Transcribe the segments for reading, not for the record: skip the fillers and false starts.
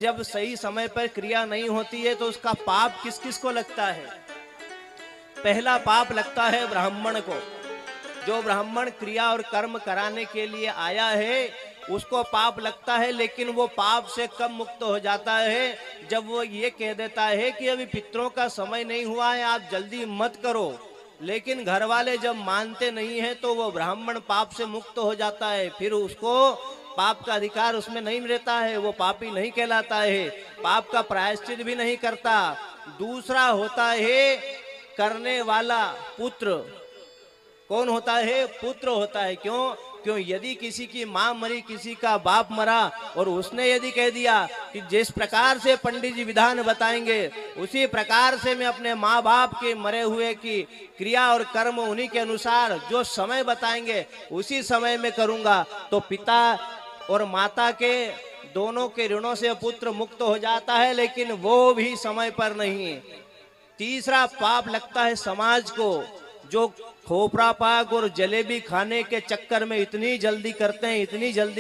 जब सही समय पर क्रिया नहीं होती है तो उसका पाप किस किस को लगता है? पहला पाप लगता है ब्राह्मण को। जो ब्राह्मण क्रिया और कर्म कराने के लिए आया है उसको पाप लगता है, लेकिन वो पाप से कब मुक्त हो जाता है? जब वो ये कह देता है कि अभी पितरों का समय नहीं हुआ है, आप जल्दी मत करो। लेकिन घर वाले जब मानते नहीं है तो वो ब्राह्मण पाप से मुक्त हो जाता है, फिर उसको पाप का अधिकार उसमें नहीं रहता है, वो पापी नहीं कहलाता है, पाप का प्रायश्चित भी नहीं करता। दूसरा होता है करने वाला पुत्र। कौन होता है? पुत्र होता है। क्यों? यदि किसी की मां मरी, किसी का बाप मरा और उसने यदि कह दिया कि जिस प्रकार से पंडित जी विधान बताएंगे उसी प्रकार से मैं अपने माँ बाप के मरे हुए की क्रिया और कर्म उन्हीं के अनुसार जो समय बताएंगे उसी समय में करूंगा, तो पिता और माता के दोनों के ऋणों से पुत्र मुक्त हो जाता है, लेकिन वो भी समय पर नहीं। तीसरा पाप लगता है समाज को, जो खोपरा पाक और जलेबी खाने के चक्कर में इतनी जल्दी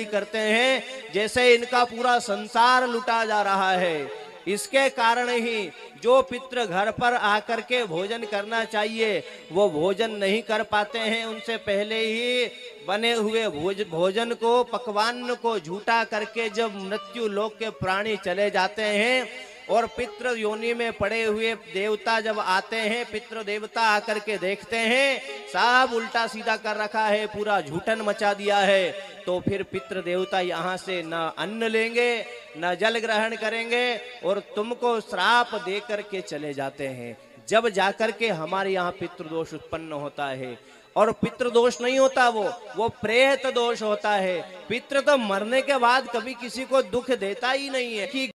करते हैं जैसे इनका पूरा संसार लुटा जा रहा है। इसके कारण ही जो पितृ घर पर आकर के भोजन करना चाहिए वो भोजन नहीं कर पाते हैं। उनसे पहले ही बने हुए भोजन को, पकवान को झूठा करके जब मृत्यु लोक के प्राणी चले जाते हैं और पितृ योनि में पड़े हुए देवता जब आते हैं, पितृ देवता आकर के देखते हैं सब उल्टा सीधा कर रखा है, पूरा झूठन मचा दिया है, तो फिर पितृ देवता यहाँ से न अन्न लेंगे न जल ग्रहण करेंगे और तुमको श्राप दे करके चले जाते हैं। जब जाकर के हमारे यहाँ पितृदोष उत्पन्न होता है। और पितृदोष नहीं होता, वो प्रेत दोष होता है। पितृ तो मरने के बाद कभी किसी को दुख देता ही नहीं है कि